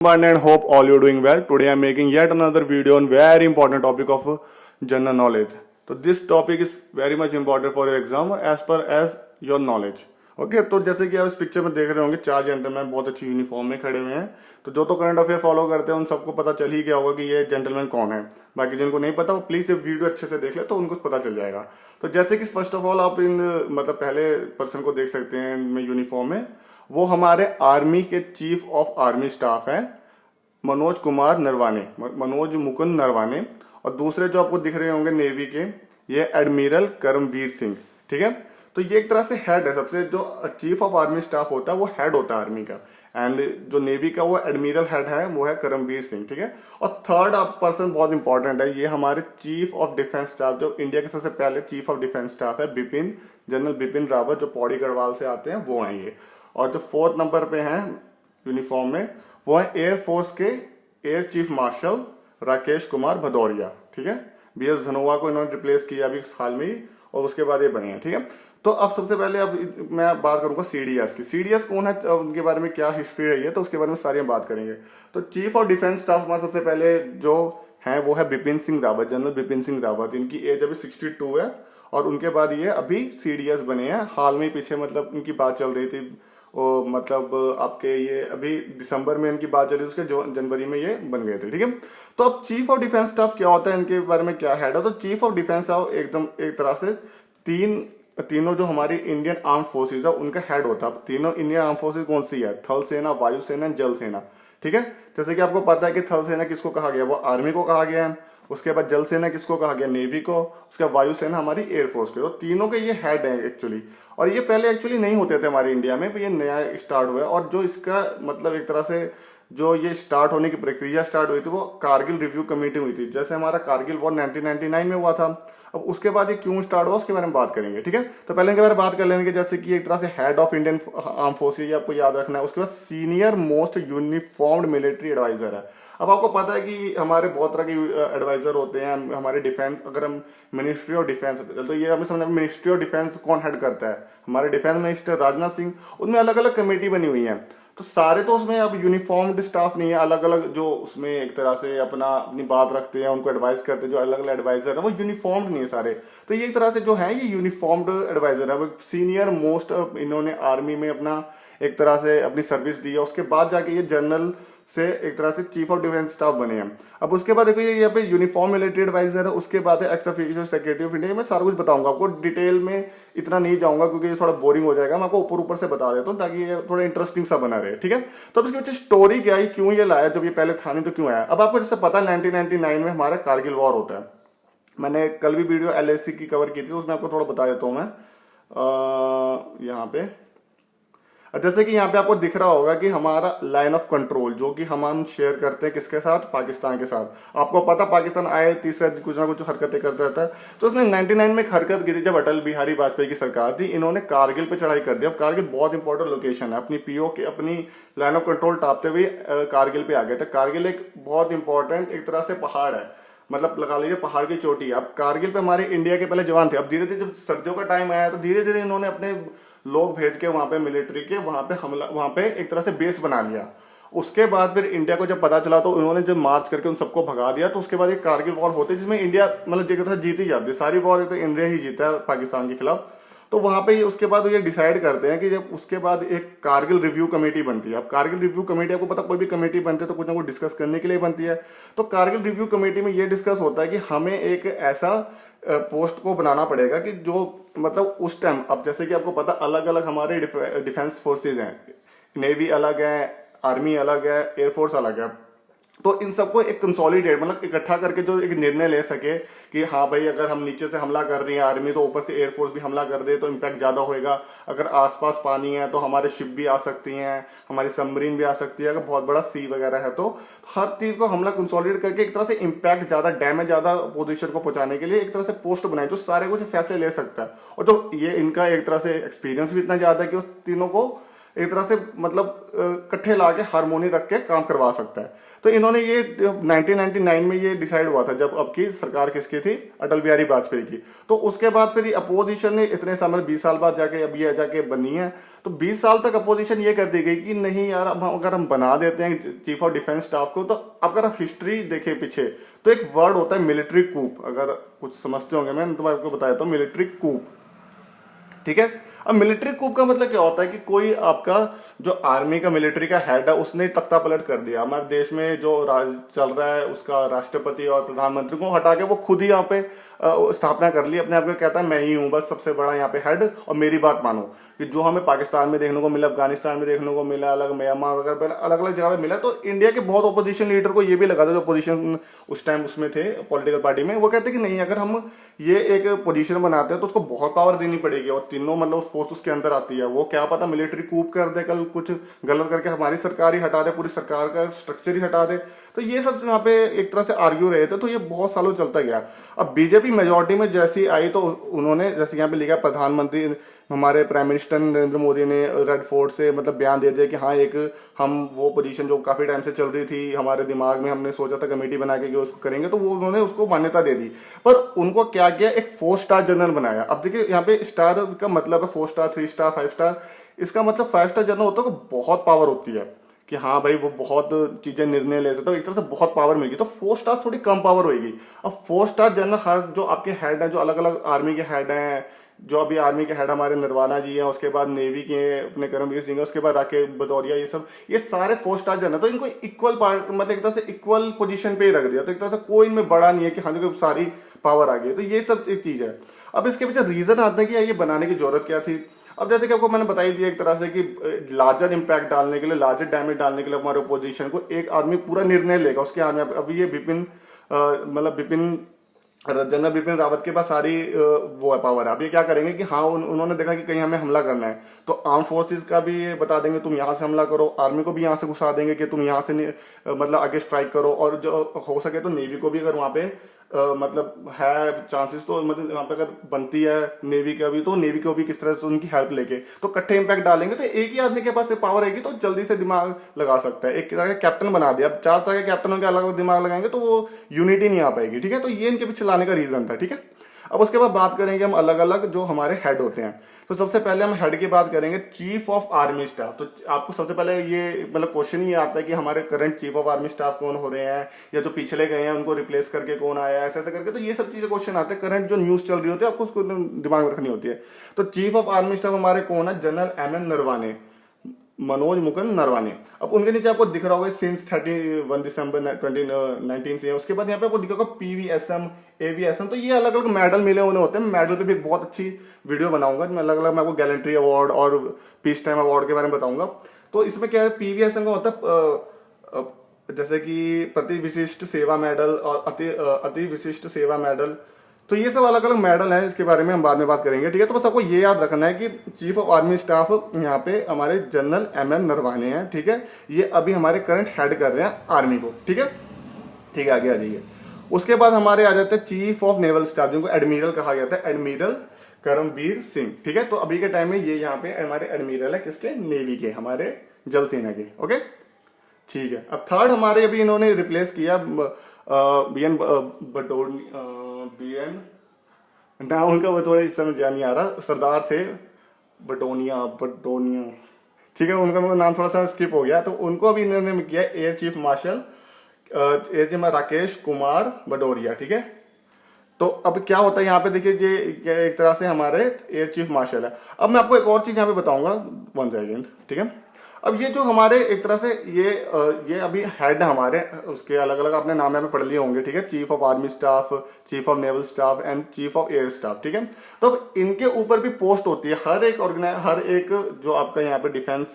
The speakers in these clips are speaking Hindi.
Everyone and hope all you doing well. Today I'm making yet another video on very important topic of general knowledge. So this topic is very much important for your exam or as per as your knowledge. Okay तो जैसे कि आप इस पिक्चर में देख रहे होंगे चार जेंटलमैन बहुत अच्छी यूनिफॉर्म में खड़े हुए हैं। तो जो तो करंट अफेयर फॉलो करते हैं उन सबको पता चल ही गया होगा कि ये जेंटलमैन कौन है। बाकी जिनको नहीं पता वो प्लीज ये वीडियो अच्छे से देख ले तो उनको पता चल जाएगा। तो जैसे कि फर्स्ट ऑफ ऑल आप इन मतलब पहले पर्सन को देख सकते हैं इनमें यूनिफॉर्म में, वो हमारे आर्मी के चीफ ऑफ आर्मी स्टाफ है मनोज कुमार नरवाने, मनोज मुकुंद नरवाने। और दूसरे जो आपको दिख रहे होंगे नेवी के, ये एडमिरल करमवीर सिंह। ठीक है, तो ये एक तरह से हेड है, सबसे जो चीफ ऑफ आर्मी स्टाफ होता है वो हेड होता है आर्मी का। एंड जो नेवी का वो एडमिरल हेड है वो है करमवीर सिंह। ठीक है, और थर्ड पर्सन बहुत इंपॉर्टेंट है, ये हमारे चीफ ऑफ डिफेंस स्टाफ, जो इंडिया के सबसे पहले चीफ ऑफ डिफेंस स्टाफ है बिपिन, जनरल बिपिन रावत, जो पौड़ी गढ़वाल से आते हैं वो हैं ये। और जो फोर्थ नंबर पे हैं यूनिफॉर्म में वो है एयर फोर्स के air chief marshal Rakesh Kumar Bhadauria. ठीक है, बीएस धनोआ को इन्होंने रिप्लेस किया अभी हाल में ही, और उसके बाद ये बने हैं। ठीक है, तो अब सबसे पहले अब मैं बात करूंगा सीडीएस की। सीडीएस कौन है, उनके बारे में क्या हिस्ट्री रही है, तो उसके बारे में सारी हम बात करेंगे। तो चीफ ऑफ डिफेंस स्टाफ हमारा सबसे पहले जो है वो है बिपिन सिंह रावत, जनरल बिपिन सिंह रावत। इनकी एज अभी 62 है और उनके बाद ये अभी सीडीएस बने हैं हाल में। पीछे मतलब इनकी बात चल रही थी, मतलब आपके ये अभी दिसंबर में इनकी बात चली थी, उसके जनवरी में ये बन गए थे। ठीक है, तो अब चीफ ऑफ डिफेंस स्टाफ क्या होता है, इनके बारे में क्या हेड है। तो चीफ ऑफ डिफेंस स्टाफ एकदम एक तरह से तीनों जो हमारी इंडियन आर्म फोर्सेज है उनका हेड होता है। तीनों इंडियन आर्म फोर्सेज कौन सी है, थल सेना, वायु सेना, जल सेना। ठीक है, जैसे कि आपको पता है कि थल सेना किसको कहा गया, वो आर्मी को कहा गया है। उसके बाद जल सेना किसको कहा गया, नेवी को। उसके बाद वायु सेना हमारी एयरफोर्स के। तो तीनों के ये हेड हैं एक्चुअली, और ये पहले एक्चुअली नहीं होते थे हमारे इंडिया में, ये नया स्टार्ट हुआ है। और जो इसका मतलब एक तरह से जो ये स्टार्ट होने की प्रक्रिया स्टार्ट हुई थी वो कारगिल रिव्यू कमेटी हुई थी। जैसे हमारा कारगिल वॉर 1999 में हुआ था। अब उसके बाद ये क्यों स्टार्ट हुआ उसके बारे में बात करेंगे। ठीक है, तो पहले इनके बारे में बात कर लेंगे। जैसे कि एक तरह से head of Indian arm forces आपको याद रखना है। उसके बाद senior most uniformed military advisor है। अब आपको पता है कि हमारे बहुत तरह के एडवाइजर होते हैं हमारे डिफेंस। अगर हम मिनिस्ट्री ऑफ डिफेंस, तो ये हमें समझना मिनिस्ट्री ऑफ डिफेंस कौन हेड करता है, हमारे डिफेंस मिनिस्टर राजनाथ सिंह। उनमें अलग अलग कमेटी बनी हुई है। तो सारे तो उसमें अब यूनिफॉर्म्ड स्टाफ नहीं है, अलग अलग जो उसमें एक तरह से अपनी बात रखते हैं, उनको एडवाइस करते हैं। जो अलग अलग एडवाइजर है वो यूनिफॉर्म्ड नहीं है सारे। तो ये एक तरह से जो है ये यूनिफॉर्म्ड एडवाइजर है, वो सीनियर मोस्ट इन्होंने आर्मी में अपना एक तरह से अपनी सर्विस दी है। उसके बाद जाके ये जनरल से एक तरह से चीफ ऑफ डिफेंस स्टाफ बने हैं। अब उसके बाद देखो ये यहाँ पे यूनिफॉर्म मिलिट्री एडवाइजर है। उसके बाद है x official secretary of India. मैं सारा कुछ बताऊंगा आपको, डिटेल में इतना नहीं जाऊंगा क्योंकि ये थोड़ा बोरिंग हो जाएगा। मैं आपको ऊपर ऊपर से बता देता हूँ ताकि ये थोड़ा इंटरेस्टिंग सा बना रहे। ठीक है, तो अब इसके पीछे स्टोरी क्या है, क्यों ये लाया, जब ये पहले था नहीं तो क्यों आया। अब आपको जैसे पता है 1999 में हमारा कारगिल वॉर होता है। मैंने कल भी वीडियो एलएसी की कवर की थी, उसमें आपको थोड़ा बता देता हूँ मैं यहाँ पे। जैसे कि यहाँ पे आपको दिख रहा होगा कि हमारा लाइन ऑफ कंट्रोल जो कि हम शेयर करते हैं किसके साथ, पाकिस्तान के साथ। आपको पता पाकिस्तान आए तीसरे दिन कुछ ना कुछ हरकतें करता रहता है। तो उसने 99 में एक हरकत की थी जब अटल बिहारी वाजपेयी की सरकार थी। इन्होंने कारगिल पे चढ़ाई कर दी। अब कारगिल बहुत इंपॉर्टेंट लोकेशन है, अपनी पीओ के अपनी लाइन ऑफ कंट्रोल टापते हुए कारगिल पे आ गए थे। कारगिल एक बहुत इंपॉर्टेंट एक तरह से पहाड़ है, मतलब लगा लीजिए पहाड़ की चोटी है। अब कारगिल पे हमारे इंडिया के पहले जवान थे। अब धीरे धीरे जब सर्दियों का टाइम आया तो धीरे धीरे इन्होंने अपने लोग भेज के वहां पे मिलिट्री के वहां पे हमला, वहां पे एक तरह से बेस बना लिया। उसके बाद फिर इंडिया को जब पता चला तो उन्होंने जब मार्च करके उन सबको भगा दिया। तो उसके बाद एक कारगिल वॉर होती है जिसमें इंडिया मतलब एक तरह जीत ही जाती है सारी वॉर, तो इंडिया ही जीता है पाकिस्तान के खिलाफ। तो वहां पे उसके बाद ये डिसाइड करते हैं कि जब उसके बाद एक कारगिल रिव्यू कमेटी बनती है। अब कारगिल रिव्यू कमेटी आपको पता कोई भी कमेटी बनती है तो कुछ ना कुछ डिस्कस करने के लिए बनती है। तो कारगिल रिव्यू कमेटी में ये डिस्कस होता है कि हमें एक ऐसा पोस्ट को बनाना पड़ेगा कि जो मतलब उस टाइम, अब जैसे कि आपको पता अलग अलग हमारे डिफेंस फोर्सेज हैं, नेवी अलग है, आर्मी अलग है, एयरफोर्स अलग है। तो इन सबको एक कंसोलिडेट मतलब इकट्ठा करके जो एक निर्णय ले सके कि हाँ भाई अगर हम नीचे से हमला कर रही है आर्मी तो ऊपर से एयरफोर्स भी हमला कर दे तो इम्पैक्ट ज़्यादा होएगा। अगर आसपास पानी है तो हमारे शिप भी आ सकती हैं, हमारी सबमरीन भी आ सकती है। अगर बहुत बड़ा सी वगैरह है तो हर चीज़ को हमला कंसोलिडेट करके एक तरह से इम्पैक्ट ज़्यादा, डैमेज ज़्यादा पोजिशन को पहुंचाने के लिए एक तरह से पोस्ट बनाए जो सारे कुछ फैसले ले सकता है। और जो ये इनका एक तरह से एक्सपीरियंस भी इतना ज़्यादा है कि उस तीनों को एक तरह से मतलब इकट्ठे ला के हारमोनी रख के काम करवा सकता है। तो इन्होंने ये 1999 में ये डिसाइड हुआ था, जब अब की सरकार किसकी थी, अटल बिहारी वाजपेयी की। तो उसके बाद फिर अपोजिशन ने इतने समय 20 साल बाद जाके अब ये जाके बनी है। तो 20 साल तक अपोजिशन ये कर दी गई कि नहीं यार, अब अगर हम बना देते हैं चीफ ऑफ डिफेंस स्टाफ को, तो अगर आप हिस्ट्री देखें पीछे तो एक वर्ड होता है मिलिट्री कूप। अगर कुछ समझते होंगे, मैं तो आपको बताया था मिलिट्री कूप, ठीक है। अब मिलिट्री कूप का मतलब क्या होता है कि कोई आपका जो आर्मी का मिलिट्री का हेड है उसने तख्ता पलट कर दिया। हमारे देश में जो राज चल रहा है उसका राष्ट्रपति और प्रधानमंत्री को हटा के वो खुद ही यहाँ पे स्थापना कर ली, अपने आप को कहता है मैं ही हूँ बस सबसे बड़ा यहाँ पे हेड और मेरी बात मानो। कि जो हमें पाकिस्तान में देखने को मिला, अफगानिस्तान में देखने को मिला, अलग म्यांमार वगैरह अलग अलग जगह पे मिला। तो इंडिया के बहुत अपोजिशन लीडर को ये भी लगा था, जो अपोजिशन उस टाइम उसमें थे पॉलिटिकल पार्टी में, वो कहते कि नहीं, अगर हम ये एक पोजीशन बनाते हैं तो उसको बहुत पावर देनी पड़ेगी और तीनों मतलब फोर्स उसके अंदर आती है। वो क्या पता मिलिट्री कूप कर दे, कल कुछ गलत करके हमारी सरकार ही हटा दे, पूरी सरकार का स्ट्रक्चर ही हटा दे। तो ये सब यहाँ पे एक तरह से आर्ग्यू रहे थे, तो ये बहुत सालों चलता गया। अब बीजेपी मेजोरिटी में जैसी आई तो उन्होंने, जैसे यहाँ पे लिखा, प्रधानमंत्री हमारे प्राइम मिनिस्टर नरेंद्र मोदी ने रेड फोर्ट से मतलब बयान दे दिया कि हाँ, एक हम वो पोजीशन जो काफी टाइम से चल रही थी हमारे दिमाग में, हमने सोचा था कमेटी बना के उसको करेंगे, तो वो उन्होंने उसको मान्यता दे दी। पर उनको क्या किया, एक 4 स्टार जनरल बनाया। अब देखिए यहाँ पे स्टार का मतलब है 4 स्टार, 3 स्टार, 5 स्टार। इसका मतलब 5 स्टार जनरल होता है तो बहुत पावर होती है कि हाँ भाई वो बहुत चीजें निर्णय ले सकते हो, एक तरह से बहुत पावर मिलेगी। तो 4 स्टार थोड़ी कम पावर होगी। अब 4 स्टार जनरल हर जो आपके हेड हैं, जो अलग अलग आर्मी के हेड हैं, जो अभी आर्मी के हेड हमारे नरवाना जी हैं, उसके बाद नेवी के अपने करमवीर सिंह, उसके बाद राकेश भदौरिया, ये सारे 4 स्टार जनरल। तो इनको इक्वल पार्ट मतलब एक तरह से इक्वल पोजीशन पे ही रख दिया। तो एक तरह से कोई इनमें बड़ा नहीं है कि हाँ जो सारी पावर आ गई। तो ये सब एक चीज है। अब इसके पीछे रीजन आता है कि ये बनाने की जरूरत क्या थी। अब जैसे कि आपको मैंने बताई दिया एक तरह से कि लार्जर इंपैक्ट डालने के लिए, लार्जर डैमेज डालने के लिए हमारे ओपोजिशन को एक आदमी पूरा निर्णय लेगा उसके आर्मी। अभी ये जनरल बिपिन रावत के पास सारी वो है पावर है। अब ये क्या करेंगे कि हाँ उन्होंने देखा कि कहीं हमें हमला करना है तो आर्म फोर्सेस का भी ये बता देंगे तुम यहाँ से हमला करो, आर्मी को भी यहाँ से घुसा देंगे कि तुम यहाँ से मतलब आगे स्ट्राइक करो, और जो हो सके तो नेवी को भी अगर वहाँ पे मतलब है चांसेस तो मतलब वहाँ पे अगर बनती है नेवी का भी, तो नेवी को भी किस तरह से उनकी हेल्प लेके तो इकट्ठे इंपैक्ट डालेंगे। तो एक ही आदमी के पास पावर रहेगी तो जल्दी से दिमाग लगा सकता है। एक तरह का कैप्टन बना दिया। अब 4 तरह के कैप्टनों के अलग अलग दिमाग लगाएंगे तो वो यूनिटी नहीं आ पाएगी, ठीक है। तो ये इनके पीछे लाने का रीजन था, ठीक है। अब उसके बाद बात करेंगे हम अलग अलग जो हमारे हेड होते हैं। तो सबसे पहले हम हेड की बात करेंगे, चीफ ऑफ आर्मी स्टाफ। तो आपको सबसे पहले ये मतलब क्वेश्चन ही आता है कि हमारे current chief of army staff कौन हो रहे हैं, या जो पिछले गए हैं उनको रिप्लेस करके कौन आया है, ऐसे ऐसे करके। तो ये सब चीजें क्वेश्चन आते हैं, करंट जो न्यूज चल रही होती है आपको उसको दिमाग में रखनी होती है। तो चीफ ऑफ आर्मी स्टाफ हमारे कौन है, जनरल एम नरवाने, मनोज मुकुंद नरवाने। अब उनके नीचे आपको दिख रहा होगा सिंस 31 दिसंबर 2019 से। उसके बाद यहाँ पे आपको दिख होगा PVSM, AVSM। तो ये अलग अलग मेडल मिले उन्हें होते हैं। मेडल पे भी एक बहुत अच्छी वीडियो बनाऊंगा, मैं अलग अलग मैं आपको गैलेंट्री अवार्ड और पीस टाइम अवार्ड के बारे में बताऊंगा। तो इसमें क्या है, PVSM का होता है जैसे कि प्रति विशिष्ट सेवा मेडल और अति विशिष्ट सेवा मेडल। तो ये सब अलग अलग मेडल हैं, इसके बारे में हम बाद में बात करेंगे, ठीक है। तो बस आपको ये याद रखना है कि चीफ ऑफ आर्मी स्टाफ यहाँ पे हमारे जनरल MM नरवाने हैं, ठीक है। ये अभी हमारे करंट हेड कर रहे हैं आर्मी को, ठीक है। ठीक है, आगे आ जाइए। उसके बाद हमारे आ जाते हैं चीफ ऑफ नेवल स्टाफ, जिनको एडमिरल कहा जाता है, एडमिरल करमबीर सिंह, ठीक है। तो अभी के टाइम में ये यहाँ पे हमारे एडमिरल है, किसके, नेवी के, हमारे जल सेना के, ओके, ठीक है। अब थर्ड हमारे अभी इन्होंने रिप्लेस किया BN ना, उनका वो थोड़ा इस समय ध्यान नहीं आ रहा, सरदार थे बटोनिया, ठीक है, उनका मेरा नाम थोड़ा सा स्किप हो गया। तो उनको अभी इन्होंने किया air chief marshal Rakesh Kumar Bhadauria, ठीक है। तो अब क्या होता है यहाँ पे देखिए, ये एक तरह से हमारे एयर चीफ मार्शल है। अब मैं आपको एक और चीज यहाँ पे बताऊंगा, 1 सेकेंड, ठीक है। अब ये जो हमारे एक तरह से ये अभी हेड हमारे, उसके अलग अलग आपने नाम में पढ़ लिए होंगे, ठीक है। Chief of army staff, chief of naval staff and chief of air staff, ठीक है। तो अब इनके ऊपर भी पोस्ट होती है। हर एक जो आपका यहाँ पे डिफेंस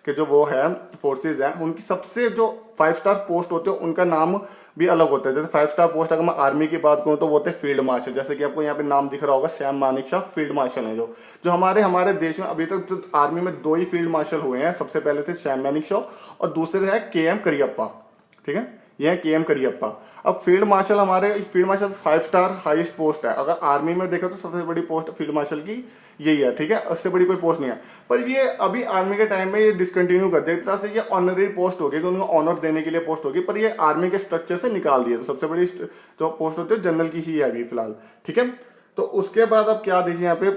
के जो वो है फोर्सेज हैं, उनकी सबसे जो 5 स्टार पोस्ट होते हैं उनका नाम भी अलग होता है। जैसे 5 स्टार पोस्ट अगर मैं आर्मी की बात करूं तो वो होते हैं फील्ड मार्शल। जैसे कि आपको यहाँ पे नाम दिख रहा होगा, सैम मानेकशॉ फील्ड मार्शल है। जो हमारे देश में अभी तक तो आर्मी में 2 ही फील्ड मार्शल हुए हैं। सबसे पहले थे सैम मानेकशॉ और दूसरे है KM करियप्पा, ठीक है। ये है KM करियप्पा। अब फील्ड मार्शल हमारे, field marshal 5 star highest post है। अगर आर्मी में देखो तो सबसे बड़ी पोस्ट फील्ड मार्शल की यही है, ठीक है, उससे बड़ी कोई पोस्ट नहीं है। पर ये अभी आर्मी के टाइम में ये डिसकंटिन्यू कर दिया, एक तरह से ये ऑनररी पोस्ट होगी कि उनको ऑनर देने के लिए पोस्ट होगी, पर ये आर्मी के स्ट्रक्चर से निकाल दिया। तो सबसे बड़ी जो पोस्ट होती है जनरल की ही है अभी फिलहाल, ठीक है। तो उसके बाद अब क्या देखिए यहाँ पे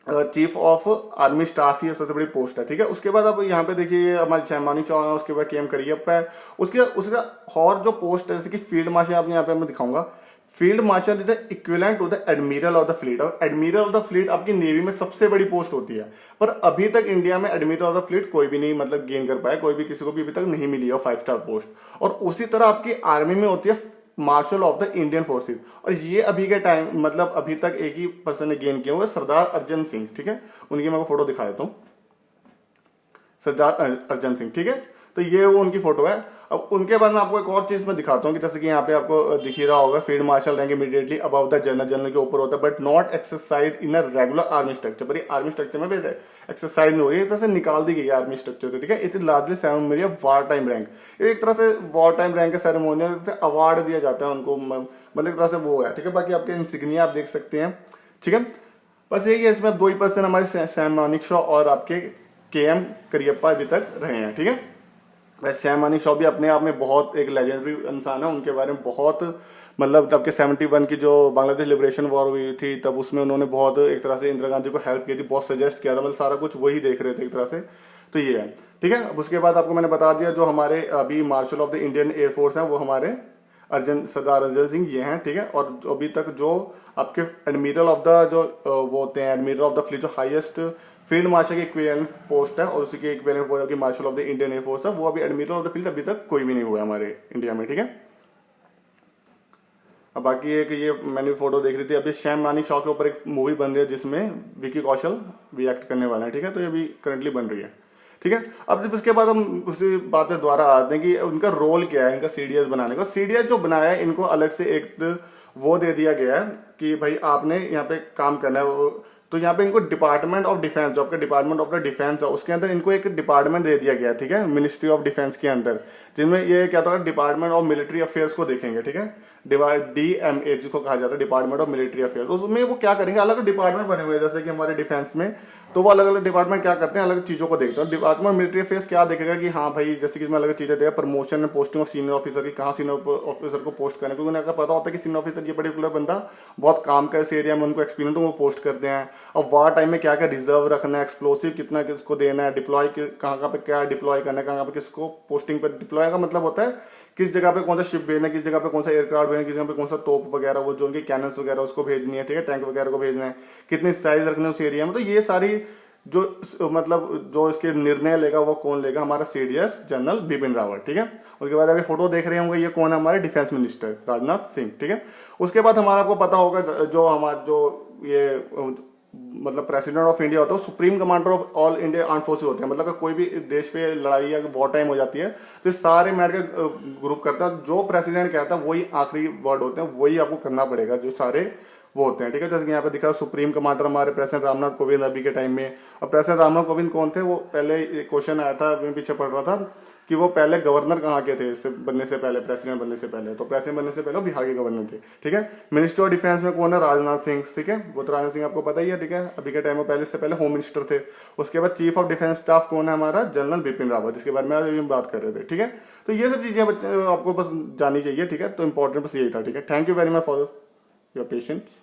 चीफ ऑफ आर्मी स्टाफ ही सबसे बड़ी पोस्ट है, ठीक है। उसके बाद अब यहाँ पे देखिए हमारे शैमानी चौहान है, उसके बाद KM करियप्पा है। उसका और जो पोस्ट है जैसे कि फील्ड मार्शल, आप यहाँ पे मैं दिखाऊंगा, field marshal is the equivalent to the admiral of the fleet. और एडमिरल ऑफ द फ्लीट आपकी नेवी में सबसे बड़ी पोस्ट होती है, पर अभी तक इंडिया में एडमिरल ऑफ द फ्लीट कोई भी नहीं मतलब गेन कर पाया, कोई भी किसी को भी अभी तक नहीं मिली है 5 स्टार पोस्ट। और उसी तरह आपकी आर्मी में होती है marshal of the Indian forces, और ये अभी के टाइम मतलब अभी तक एक ही पर्सन ने गेन किया हुआ है, सरदार अर्जन सिंह, ठीक है। उनकी मैं फोटो दिखा देता हूँ, सरदार अर्जन सिंह, ठीक है। तो ये वो उनकी फोटो है। अब उनके बाद में आपको एक और चीज मैं दिखाता हूँ कि जैसे कि यहाँ पे आपको दिख ही रहा होगा, field marshal rank immediately above the general, general के ऊपर होता है, but not exercise in a regular army structure. पर आर्मी स्ट्रक्चर में भी एक्सरसाइज नहीं हो रही है, एक तरह से निकाल दी गई है आर्मी स्ट्रक्चर से, ठीक है। It is largely ceremony of war time rank. एक तरह से वार टाइम रैंक का सेरेमोनियल अवार्ड दिया जाता है उनको, मतलब एक तरह से वो है, ठीक है। बाकी आपके इंसिग्निया आप देख सकते हैं, ठीक है। बस यही है, इसमें 2 ही पर्सन हमारे सैम मानेकशॉ और आपके KM करियप्पा अभी तक रहे हैं, ठीक है। वैसे सैम मानेकशॉ भी अपने आप में बहुत एक लेजेंडरी इंसान है, उनके बारे में बहुत मतलब तब के 71 की जो बांग्लादेश लिबरेशन वॉर हुई थी तब उसमें उन्होंने बहुत एक तरह से इंदिरा गांधी को हेल्प की थी, बहुत सजेस्ट किया था, मतलब सारा कुछ वही देख रहे थे एक तरह से। तो ये है, ठीक है। अब उसके बाद आपको मैंने बता दिया जो हमारे अभी marshal of the Indian air force हैं वो हमारे सरदार अर्जन सिंह ये हैं, ठीक है। और अभी तक जो आपके एडमिरल ऑफ द जो वो होते हैं एडमिरल ऑफ द फ्लीट, जो हाईएस्ट फील्ड मार्शल की इक्विवेलेंट पोस्ट है और उसी के इक्विवेलेंट पोस्ट की marshal of the Indian air force है, वो अभी एडमिरल ऑफ द फील्ड अभी तक कोई भी नहीं हुआ है हमारे इंडिया में, ठीक है। अब बाकी एक ये मैंने फोटो देख रही थी, अभी सैम मानेकशॉ के ऊपर एक मूवी बन रही है जिसमें विकी कौशल भी एक्ट करने वाले हैं, ठीक है। तो ये भी करंटली बन रही है, ठीक है। अब जब इसके बाद हम उसी बात पे दोबारा आते हैं कि उनका रोल क्या है, इनका CDS बनाने का। CDS जो बनाया है इनको अलग से एक वो दे दिया गया है कि भाई आपने यहाँ पे काम करना है। तो यहाँ पे इनको डिपार्टमेंट ऑफ डिफेंस, जो आपका डिपार्टमेंट ऑफ द डिफेंस है उसके अंदर इनको एक डिपार्टमेंट दे दिया गया, ठीक है, मिनिस्ट्री ऑफ डिफेंस के अंदर, जिनमें ये क्या था, डिपार्टमेंट ऑफ मिलिट्री अफेयर्स को देखेंगे, ठीक है। DMA जिसको कहा जाता है डिपार्टमेंट ऑफ मिलिट्री अफेयर्स। उसमें वो क्या करेंगे, अलग अलग डिपार्टमेंट बने हुए हैं जैसे कि हमारे डिफेंस में, तो वो अलग अलग डिपार्टमेंट क्या करते हैं, अलग चीजों को देखते हैं। डिपार्टमेंट मिलिट्री अफेयर्स क्या देखेगा कि हाँ भाई जैसे कि इसमें अलग चीजें देगा, प्रमोशन में पोस्टिंग ऑफ सीनियर ऑफिसर की, कहाँ सीनियर ऑफिसर को पोस्ट करना, क्योंकि उन्हें पता होता है कि सीनियर ऑफिसर ये पर्टिकुलर बंदा बहुत काम का इस एरिया में, उनको एक्सपीरियंस, तो वो पोस्ट करते हैं। अब वार टाइम में क्या क्या रिजर्व रखना है, एक्सप्लोसिव कितना किसको देना है, डिप्लॉय कहाँ पे क्या डिप्लॉय करना है, कहाँ पे किसको पोस्टिंग पर डिप्लॉय का मतलब होता है किस जगह पे कौन सा शिप भेजना है, किस जगह पे कौन सा एयरक्राफ्ट भेजना है, किस जगह पे कौन सा तोप वगैरह वो जो उनके कैनन्स वगैरह उसको भेजनी है, ठीक है, टैंक वगैरह को भेजना है, कितनी साइज रखने उस एरिया में। तो ये सारी जो मतलब जो इसके निर्णय लेगा वो कौन लेगा, हमारा CDS जनरल बिपिन रावत, ठीक है। उसके बाद अभी फोटो देख रहे होंगे, ये कौन है, हमारे डिफेंस मिनिस्टर राजनाथ सिंह, ठीक है। उसके बाद हमारा आपको पता होगा जो हमारा जो ये मतलब प्रेसिडेंट ऑफ इंडिया होता है, supreme commander of all India arm forces होते हैं। मतलब अगर कोई भी देश पे लड़ाई या वॉर टाइम हो जाती है तो सारे मैट का ग्रुप करता है, जो प्रेसिडेंट कहता है वही आखिरी वर्ड होते हैं, वही आपको करना पड़ेगा, जो सारे वो होते हैं, ठीक है। जैसे कि यहाँ पे दिखा सुप्रीम कमांडर हमारे प्रेसिडेंट रामनाथ कोविंद अभी के टाइम में। और प्रेसिडेंट रामनाथ कोविंद कौन थे, वो पहले क्वेश्चन आया था, मैं पीछे पढ़ रहा था कि वो पहले गवर्नर कहाँ के थे इससे बनने से पहले, प्रेसिडेंट बनने से पहले। तो प्रेसिडेंट बनने से पहले वो बिहार के गवर्नर थे, ठीक है। मिनिस्टर ऑफ डिफेंस में कौन है, राजनाथ सिंह, ठीक है। वो तो राजनाथ सिंह आपको पता ही है, ठीक है, अभी के टाइम में पहले से पहले होम मिनिस्टर थे। उसके बाद चीफ ऑफ डिफेंस स्टाफ कौन है, हमारा जनरल बिपिन रावत, जिसके बारे में अभी हम बात कर रहे थे, ठीक है। तो ये सब चीजें आपको बस जाननी चाहिए, ठीक है। तो इंपॉर्टेंट बस यही था, ठीक है। Thank you very much for your patience.